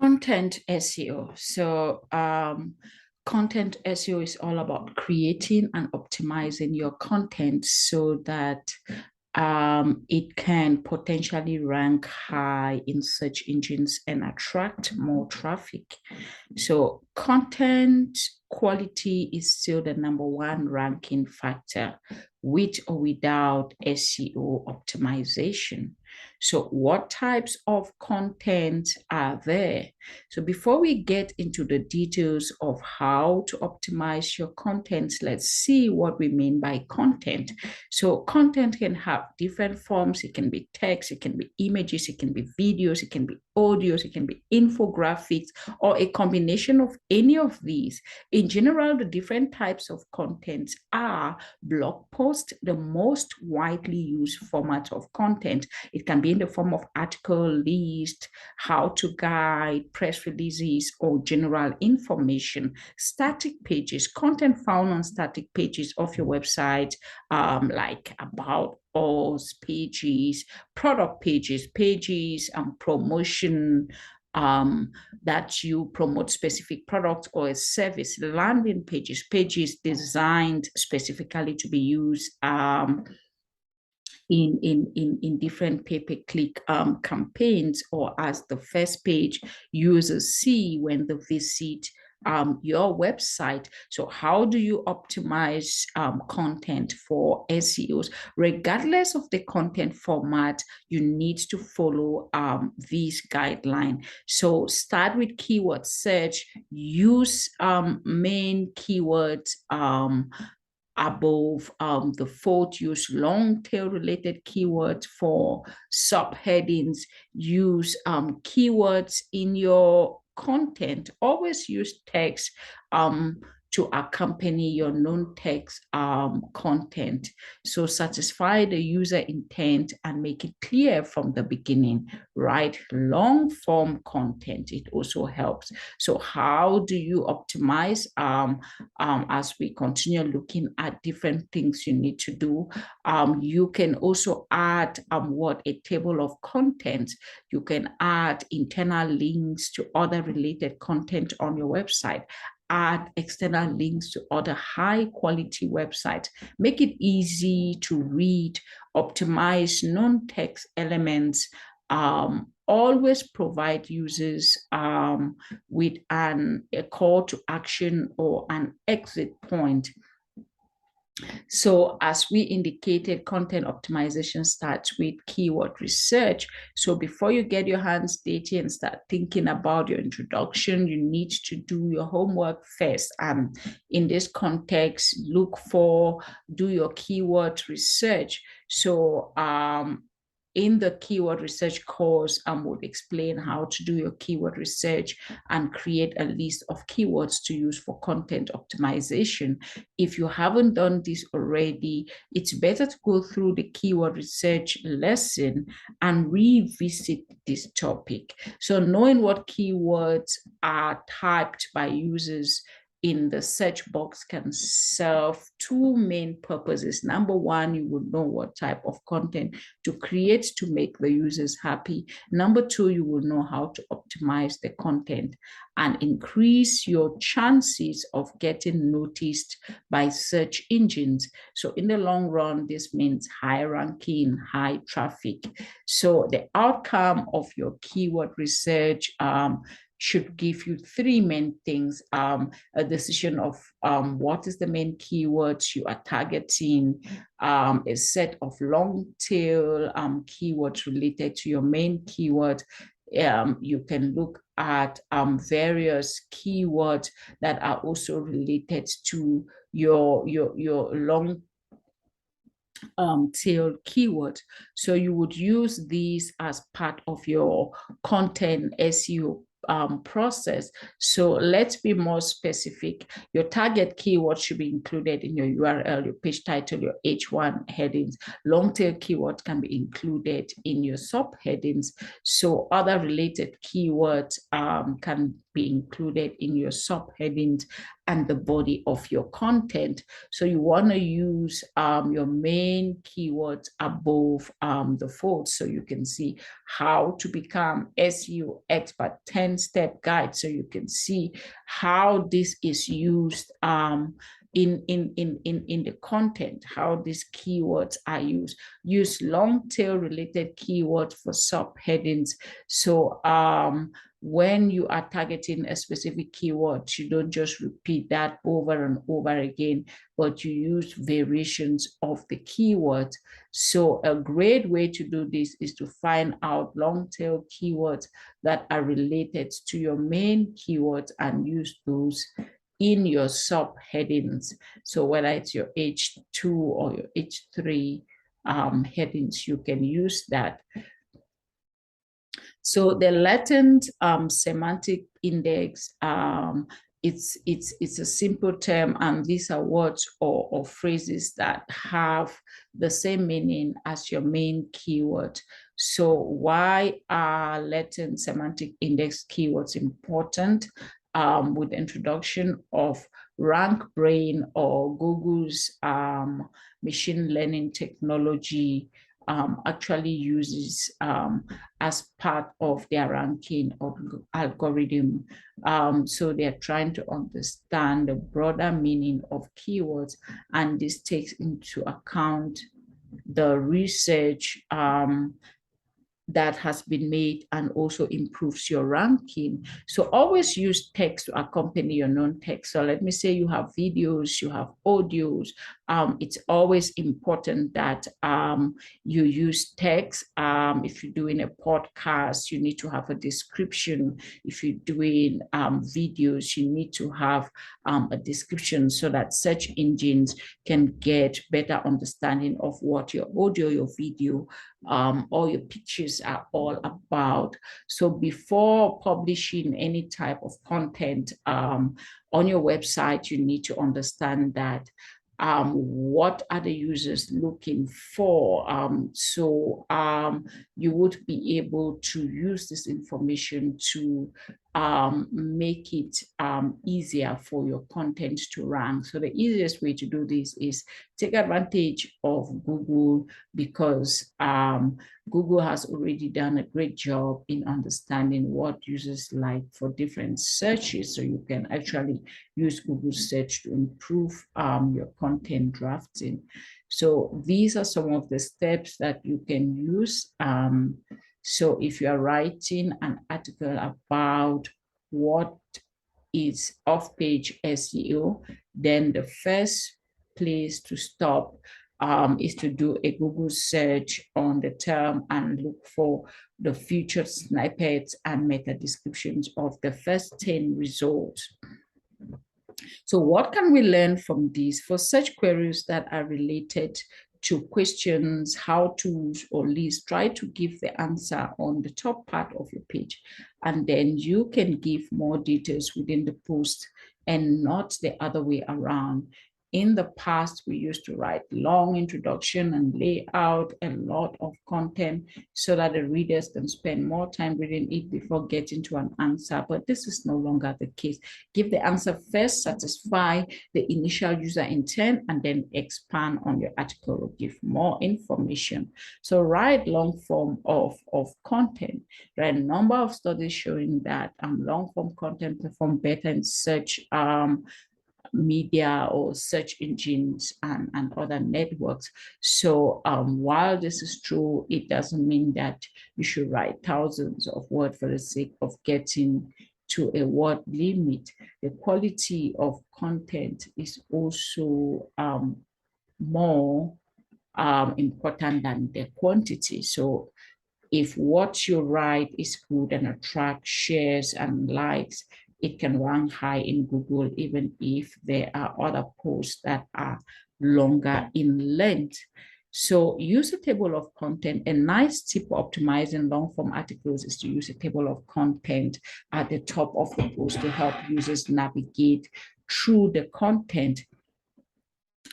Content SEO. Content SEO is all about creating and optimizing your content so that it can potentially rank high in search engines and attract more traffic. So, content quality is still the number one ranking factor with or without SEO optimization. So, what types of content are there? So, before we get into the details of how to optimize your content, let's see what we mean by content. So, content can have different forms. It can be text, it can be images, it can be videos, it can be audios, it can be infographics, or a combination of any of these. In general, the different types of content are blog post, the most widely used format of content. It can be in the form of article, list, how-to guide, press releases, or general information. Static pages, content found on static pages of your website, like about us pages, product pages, promotion, that you promote specific product or a service, landing pages, pages designed specifically to be used in different pay-per-click campaigns, or as the first page users see when they visit your website. So how do you optimize content for SEOs? Regardless of the content format, you need to follow these guidelines. So start with keyword search, use main keywords above the fold, use long tail related keywords for subheadings, use keywords in your content. Always use text to accompany your non-text content. So satisfy the user intent and make it clear from the beginning. Write long form content. It also helps. So how do you optimize as we continue looking at different things you need to do? You can also add a table of contents. You can add internal links to other related content on your website. Add external links to other high quality websites. Make it easy to read. Optimize non-text elements. Always provide users with a call to action or an exit point. So as we indicated, content optimization starts with keyword research. So before you get your hands dirty and start thinking about your introduction, you need to do your homework first. And in this context, do your keyword research. So in the keyword research course, I would explain how to do your keyword research and create a list of keywords to use for content optimization. If you haven't done this already, it's better to go through the keyword research lesson and revisit this topic. So knowing what keywords are typed by users in the search box can serve two main purposes. Number one, you will know what type of content to create to make the users happy. Number two, you will know how to optimize the content and increase your chances of getting noticed by search engines. So in the long run, this means high ranking, high traffic. So the outcome of your keyword research should give you three main things: a decision of what is the main keywords you are targeting, a set of long tail keywords related to your main keyword. You can look at various keywords that are also related to your long tail keyword. So you would use these as part of your content SEO process. So let's be more specific. Your target keyword should be included in your URL, your page title, your H1 headings. Long tail keywords can be included in your subheadings. So other related keywords can be included in your subheadings and the body of your content. So you want to use your main keywords above the fold, so you can see how to become SEO expert 10-step guide. So you can see how this is used in the content, how these keywords are used. Use long tail related keywords for subheadings. So when you are targeting a specific keyword, you don't just repeat that over and over again, but you use variations of the keyword. So a great way to do this is to find out long tail keywords that are related to your main keywords and use those in your subheadings. So whether it's your H2 or your H3 headings, you can use that. So the latent semantic index, it's a simple term, and these are words or phrases that have the same meaning as your main keyword. So why are latent semantic index keywords important? With the introduction of RankBrain or Google's machine learning technology, actually uses as part of their ranking algorithm. So they're trying to understand the broader meaning of keywords, and this takes into account the research that has been made and also improves your ranking. So always use text to accompany your non-text. So let me say you have videos, you have audios. It's always important that you use text. If you're doing a podcast, you need to have a description. If you're doing videos, you need to have a description so that search engines can get better understanding of what your audio, your video, or your pictures are all about. So before publishing any type of content on your website, you need to understand that what are the users looking for? So you would be able to use this information to make it easier for your content to rank. So the easiest way to do this is take advantage of Google, because Google has already done a great job in understanding what users like for different searches. So you can actually use Google search to improve your content drafting. So these are some of the steps that you can use. So if you are writing an article about what is off-page SEO, then the first place to stop is to do a Google search on the term and look for the featured snippets and meta descriptions of the first 10 results. So what can we learn from these? For such queries that are related to questions, how-tos, or lists, try to give the answer on the top part of your page, and then you can give more details within the post and not the other way around. In the past, we used to write long introduction and lay out a lot of content so that the readers can spend more time reading it before getting to an answer. But this is no longer the case. Give the answer first, satisfy the initial user intent, and then expand on your article or give more information. So write long form of content. There are a number of studies showing that long form content perform better in search media or search engines and other networks. So while this is true, it doesn't mean that you should write thousands of words for the sake of getting to a word limit. The quality of content is also more important than the quantity. So if what you write is good and attracts shares and likes, it can rank high in Google, even if there are other posts that are longer in length. So use a table of content. A nice tip for optimizing long form articles is to use a table of content at the top of the post to help users navigate through the content.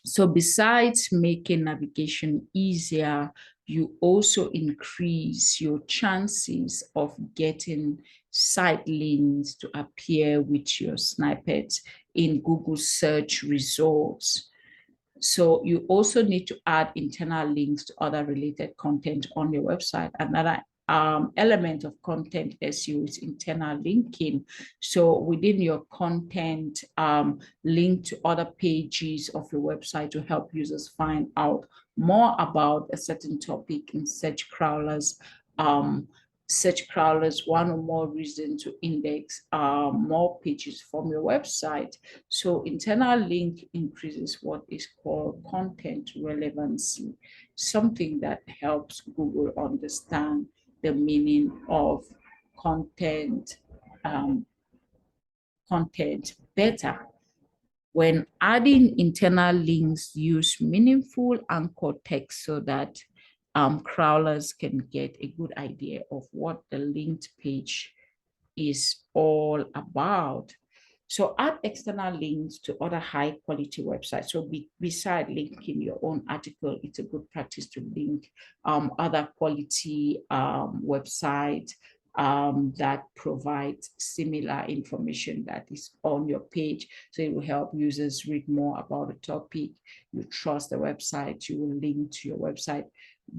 So besides making navigation easier, you also increase your chances of getting site links to appear with your snippets in Google search results. So you also need to add internal links to other related content on your website. Another element of content SEO is internal linking. So within your content, link to other pages of your website to help users find out more about a certain topic in search crawlers. Search crawlers, one or more reasons to index more pages from your website. So internal link increases what is called content relevancy, something that helps Google understand the meaning of content, content better. When adding internal links, use meaningful anchor text so that crawlers can get a good idea of what the linked page is all about. So add external links to other high quality websites. So beside linking your own article, it's a good practice to link other quality websites that provide similar information that is on your page. So it will help users read more about the topic. You trust the website, you will link to your website.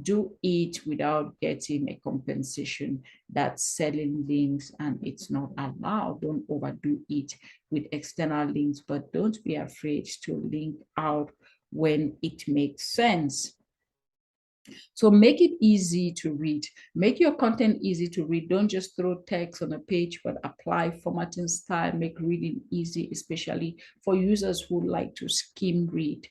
Do it without getting a compensation. That's selling links and it's not allowed. Don't overdo it with external links, but don't be afraid to link out when it makes sense. So make it easy to read. Make your content easy to read. Don't just throw text on a page, but apply formatting style. Make reading easy, especially for users who like to skim read.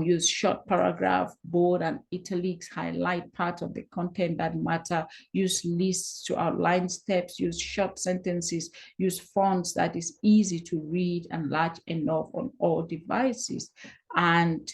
Use short paragraph, bold and italics, highlight part of the content that matter. Use lists to outline steps. Use short sentences. Use fonts that is easy to read and large enough on all devices. And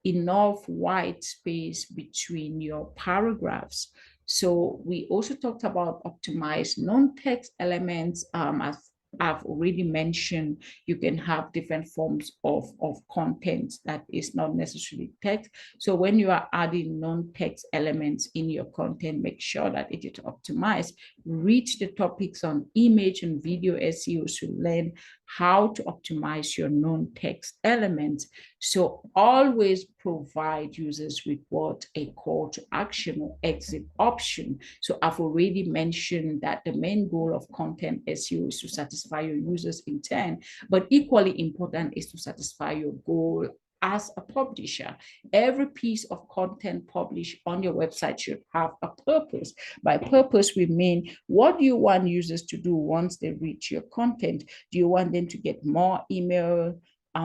enough white space between your paragraphs. So we also talked about optimize non-text elements. As I've already mentioned, you can have different forms of content that is not necessarily text. So when you are adding non-text elements in your content, make sure that it is optimized. Read the topics on image and video SEO to learn how to optimize your non-text elements. So always provide users with what a call to action or exit option. So I've already mentioned that the main goal of content SEO is to satisfy your users' intent, but equally important is to satisfy your goal as a publisher. Every piece of content published on your website should have a purpose. By purpose, we mean, what do you want users to do once they reach your content? Do you want them to get more email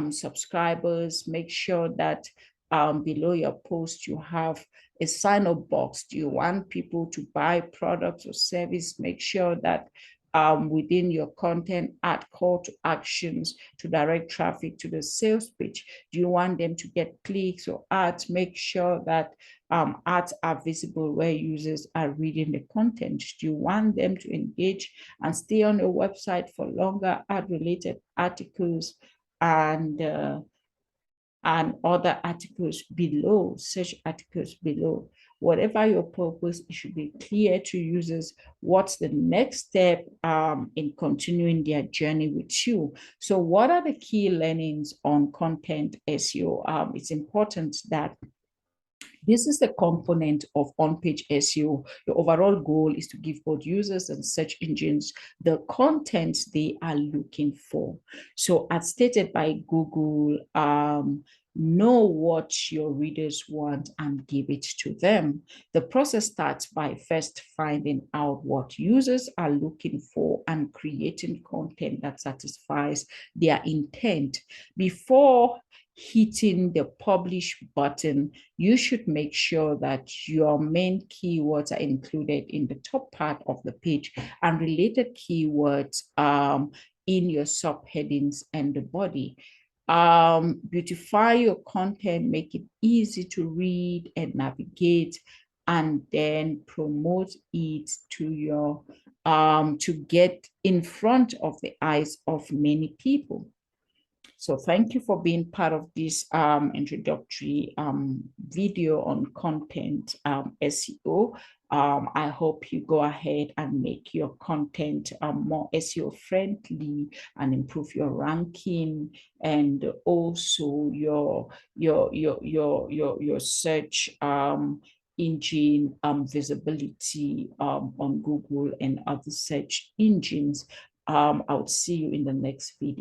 subscribers? Make sure that below your post you have a sign-up box. Do you want people to buy products or service? Make sure that within your content, add call to actions to direct traffic to the sales page. Do you want them to get clicks or ads? Make sure that ads are visible where users are reading the content. Do you want them to engage and stay on your website for longer? Add related articles and other articles below, search articles below. Whatever your purpose, it should be clear to users what's the next step in continuing their journey with you. So what are the key learnings on content SEO? It's important that this is the component of on-page SEO. Your overall goal is to give both users and search engines the content they are looking for. So as stated by Google, know what your readers want and give it to them. The process starts by first finding out what users are looking for and creating content that satisfies their intent. Before hitting the publish button, you should make sure that your main keywords are included in the top part of the page and related keywords in your subheadings and the body. Beautify your content, make it easy to read and navigate, and then promote it to your to get in front of the eyes of many people. So thank you for being part of this introductory video on content SEO. I hope you go ahead and make your content more SEO friendly and improve your ranking, and also your search engine visibility on Google and other search engines. I would see you in the next video.